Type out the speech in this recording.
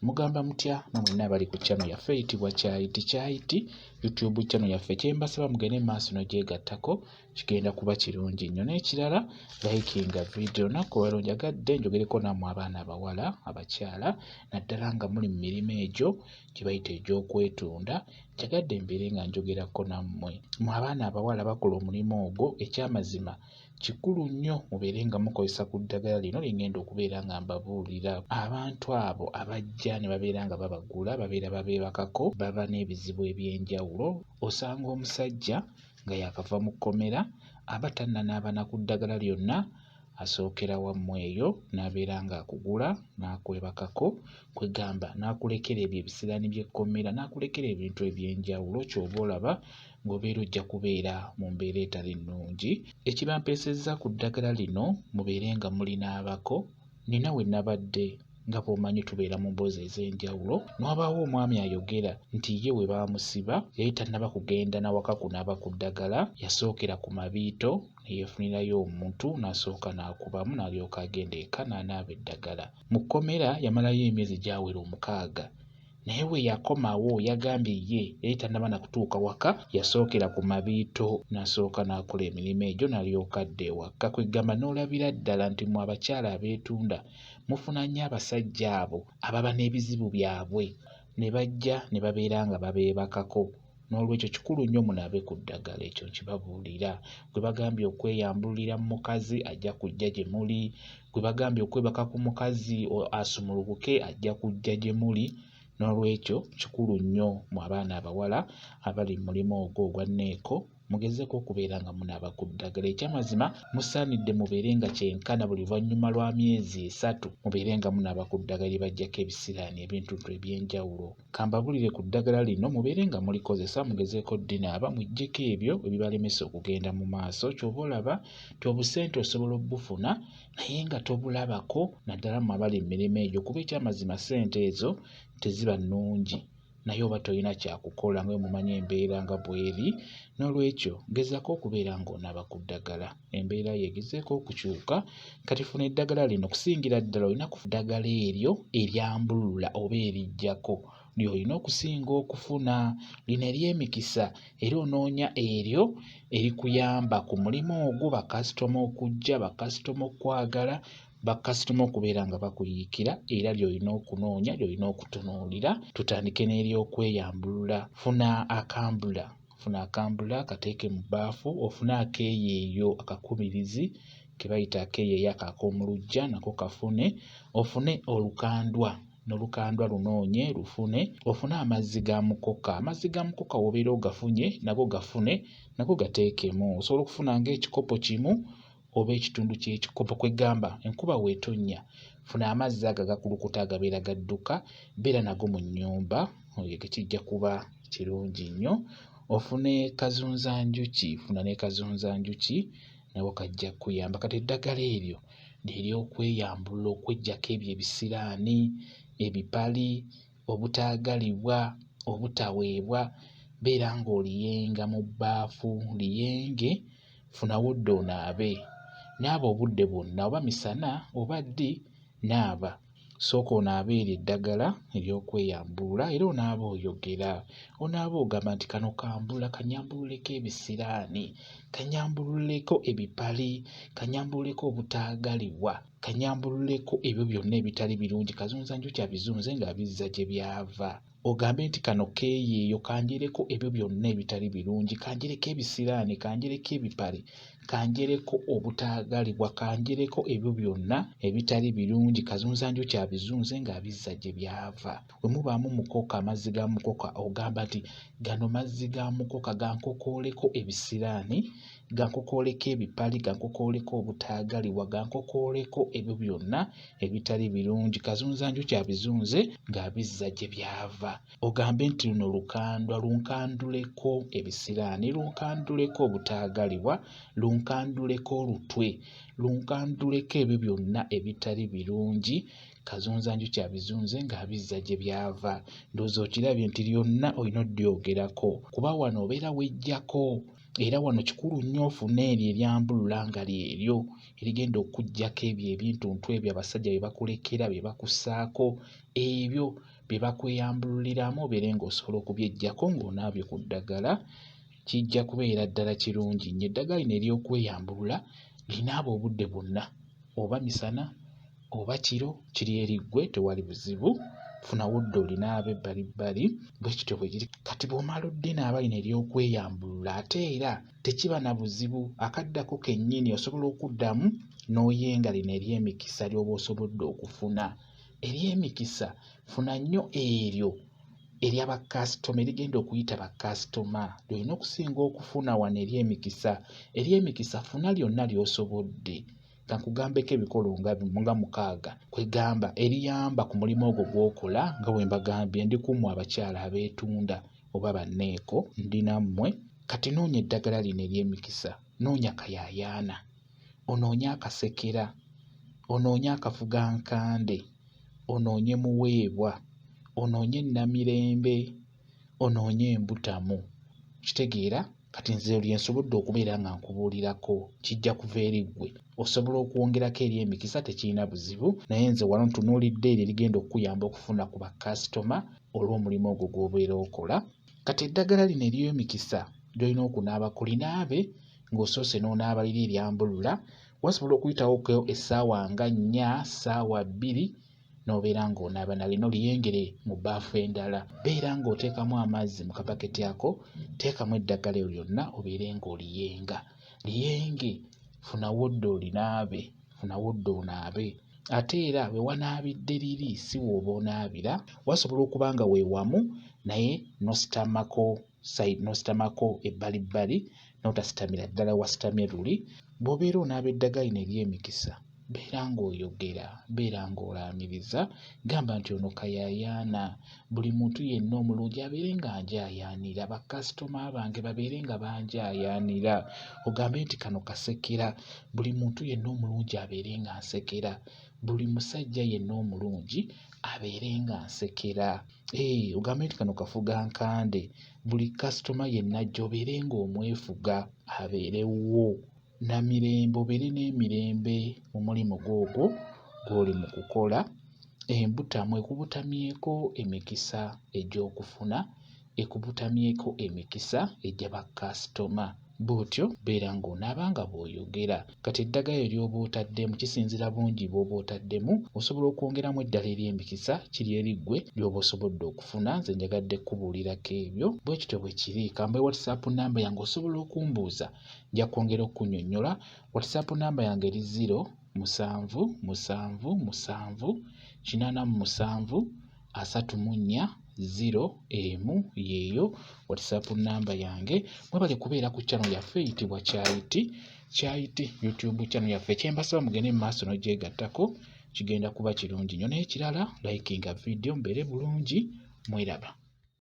Mugamba mutya mwenna abali ku channel yaffe eyitibwa Kyayiti YouTube channel yaffe. Kyembasaba mugende maaso n'ogyegattako kigenda kuba kirungi nnyo. N'ekirala likinga video nako wero njagadde njogereko nammwe abaana abawala abakyala naddala nga muli mu mirimu egyo gye bayita egy'okwetunda, njagadde mbeere nga njogerako nammwe. Mmwe abaana abawala bakola omulimu ogwo, ekyamazima kikulu nnyo mubeere nga mukozesa ku ddagala lino lingenda okubeera nga mbabuulira. Abantu abo abajja ne babeera nga babagula babeera babeebakako, baba n'ebizibu eby'enjawulo. Osanga omusajja nga yakava mu kkomera aba tannanaaba na ku ddagala lyonna, asookera wammwe eyo n'abeera ng'akugula n'akwebakako, kwegamba n'akulekera ebyo ebisiraani by'ekkomera, n'akulekera ebintu eby'enjawulo, ky'oba olaba ng'obeera ojja kubeera mu mbeera etali nnungi. Ekibampeesezza ku ddagala lino mubeere nga mulinaabako. Nina we nabadde nga bw'omanyi tubeera mu mboozi ez'enjawulo, n'wabaawo omwami ayogera nti ye we baamusiba yali tannaba kugenda nawaka kunaaba ku ddagala, yasookera ku mabiito ne yeefunirayo omuntu n'asooka n'akubamu n'alyoka agenda eka n'anaaba eddagala. Mu kkomera yamalayo emyezi gyawera 6. Naye we yakomawo yagambye ye yali tannaba na kutuuka waka, yasookera ku mabiito n'asooka n'akola emirimu egyo n'alyoka adda ewaka. Kwegamba n'olabira ddala nti mmwe abakyala abeetunda mufuna nnyo abasajja abo ababa n'ebizibu byabwe ne bajja ne babeera nga babeebakako. N'olwekyo kikulu nnyo munaabe ku ddagala, ekyo nkibabuulira. Gwe bagambye okweyambulira mu mukazi ajja kujja gye muli, gwe bagambye okwebaka ku mukazi asumulukuke ajja kujja gye muli. N'olwekyo kikulu nnyo mu abaana abawala abali mu mulimu ogwo ogwa Neeko mugezeeko okubeera nga munaaba ku ddagala. Ekyamazima musaanidde mubeere nga kyenkana buli luvannyuma lwa myezi 3 mubeere nga munaaba ku ddagala libaggyako ebisiraani ebintu eby'enjawulo. Kambabulire ku ddagala lino mubeere nga mulikozesa, mugezeeko ddinaaba muggyeko ebyo ebibalemesa okugenda mu maaso. Ky'oba olaba nti obusente osobola obbufuna naye nga tobulabako, naddala mu abali mu mirimu egyo, kuba ekyamazima ssente ezo teziba nnungi naye oba tolina kyakukola nga mumanyi embeera nga bw'eri. N'olwekyo gezaako okubeera ng'onaaba ku ddagala, embeera yegezeeko okukyuka. Kati funa eddagala lino, kusingira ddala olina kufuna eddagala eryo eryambulula oba erijjako ly'olina okusinga okufuna. Lino ery'emikisa era onoonya eryo erikuyamba ku mulimu ogwo, bakasitoma okujja, bakasitoma okwagala, bakasitoma okubeera nga bakuyiikira, era ly'olina okunoonya, ly'olina okutunuulira. Tutandike n'eryokweyambulula. Funa akambula kateeke mu bbaafu, ofune akeeyeeyo akakubirizi ke bayita akeeyeeyo ak'omu luggya nako kafune, ofune olukandwa n'olukandwa lunoonye lufune, ofune amazzi ga mukoka. Amazzi ga mukoka w'obeera ogafunye nago gafune, nago gateekemu. Osobola okufuna ng'ekikopo kimu oba ekitundu ky'ekikopo. Kwegamba enkuba weetonnya, funa amazzi ago agakulukuta agabeera gadduka, beera nago mu nnyumba, kijja kuba kirungi nnyo. Ofune kazunzanjuki, funa ne kazunzanjuki nabo kajja kuyamba. Kati eddagala eryo ly'eryokweyambulula, okweggyako ebyo ebisiraani, ebipali, obutaagalibwa, obutaweebwa. Beera ng'oliyenga mu bbaafu, liyenge, funawo dde onaabe. Naaba obudde bwonna, oba misana oba ddi, naaba. Sooka onaabe eryo eddagala ery'okweyambulula era onaaba oyogera. Onaaba ogamba nti kano kambula kanyambululeko ebisiraani, kanyambululeko ebipali, kanyambululeko obutaagalibwa, kanyambululeko ebyo byonna ebitali birungi kazunzanjuki abizunze ng'abizza gye byava. Ogambe nti kano keeyeeyo kanjereko ebyo byonna ebitali birungi, kanjereko ebisiraani, kanjereko ebipale, kanjereko obutaagalibwa, kanjereko ebyo byonna ebitali birungi kazunzanjuki abizunze ng'abizza gye byava. Bwe mubaamu mukoka, amazzi ga mukoka, ogamba nti gano mazzi ga mukoka gankokooleko ebisiraani, gankokooleko ebipali, gankokooleko obutaagalibwa, gankokooleko ebyo byonna ebitali birungi kazunzanjuki abizunze ng'abizza gye byava. Ogambe nti luno lukandwa, lunkanduleko ebisiraani, lunkanduleko obutaagalibwa, lunkanduleko olutwe, lunkanduleko ebyo byonna ebitali birungi kazunzanjuki abizunze ng'abizza gye byava. Ndowooza okirabye nti lyonna olina oddyogerako, kuba wano obeera weggyako era wano kikulu nnyo ofune eryo eryambulula nga lyeryo erigenda okuggyako ebyo ebintuntu ebyo abasajja bye bakulekera bye bakussaako ebyo bye bakweyambululiramu obeere ng'osobola okubyeggyako ng'onaabye ku ddagala kijja kubeera ddala kirungi nnyo. Eddagala lino ery'okweyambulula linaaba obudde bwonna oba misana oba kiro kiri eri ggwe tewali buzibu. Funawo dda olinaabe ebbalibbali bwe kityo bwe kiri. Kati bw'omala oddinaaba lino ery'okweyambulula ate era tekiba na buzibu, akaddako kennyini osobola okuddamu n'oyenga lino ery'emikisa ly'oba osobodde okufuna. Ery'emikisa funa nnyo eryo ery'abakasitoma erigenda okuyita bakasitoma lyolina okusinga okufuna wano ery'emikisa. Ery'emikisa funa lyonna ly'osobodde. Kankugambeko ebikolo nga 6 kwegamba eriyamba ku mulimu ogwo gw'okola nga bwe mbagambye ndi ku mmwe abakyala abeetunda oba banneeko ndi nammwe. Kati noonya eddagala lino ery'emikisa, noonya kayaayaana, onoonye akasekera, onoonye akafugankande, onoonye muweebwa, onoonye namirembe, onoonye embutamu. Kitegeera? Kati nze lye nsobodde okubeera nga nkubuulirako kijja kuva eri ggwe. Osobola okwongerako ery'emikisa tekirina buzibu, naye nze wano ntunuulidde eryo erigenda okukuyamba okufuna ku bakasitoma olw'omulimu ogwo gw'obeera okola. Kati eddagala lino ery'emikisa ly'olina okunaabako linaabe ng'osoose n'onaaba liri eryambulula. Wasobola okuyitawoko essaawa nga 4 ssaawa 2 n'obeera ng'onaaba na lino liyengere mu bbaafu endala. Beera ng'oteekamu amazzi mu kapaketi ako, teekamu eddagala eryo lyonna obeere ng'oliyenga. Liyenge, funawo dda olinaabe, funawo dda onaabe. Ate era we wanaabidde liri si w'oba onaabira, wasobola okuba nga weewamu naye n'ositamako ebbalibbali n'otasitamira ddala wasitamye luli. Bw'obeera onaaba eddagala lino ery'emikisa beera ng'oyogera, beera ng'olaamiriza, gamba nti ono kayaayaana. Buli muntu yenna omulungi abeere nga njaayaanira, bakasitoma bange babeere nga banjaayaanira. Ogambe nti kano kasekera, buli muntu yenna omulungi abeere nga nsekera, buli musajja yenna omulungi abeere nga nsekera. Ogambe nti kano kafugankande, buli kasitoma yenna ajja obeere ng'omwefuga abeerewo. Namirembe obeere n'emirembe mu mulimu gw'ogwo gw'oli mu kukola. Embutamu ekubutamyeko emikisa egy'okufuna, ekubutamyeko emikisa egya bakasitoma. Bw'otyo beera ng'onaaba nga bw'oyogera. Kati eddagala ly'oba otaddemu kisinziira bungi bw'oba otaddemu. Osobola okwongeramu eddala ery'emikisa kiri eri ggwe ly'oba osobodde okufuna. Nze njagadde kubuulirako ebyo bwe kityo bwe kiri. Kambe WhatsApp namba yange osobola okumbuuza, nja kwongera okunnyonnyola. WhatsApp namba yange eri 0778734 yeeyo WhatsApp namba yange. Mwebale kubeera ku channel yaffe eyitibwa Kyayiti YouTube channel yaffe. Kyembasaba mugende mu maaso n'ogyegattako kigenda kuba kirungi nnyo. N'ekirala likinga video mbeere bulungi, mweraba.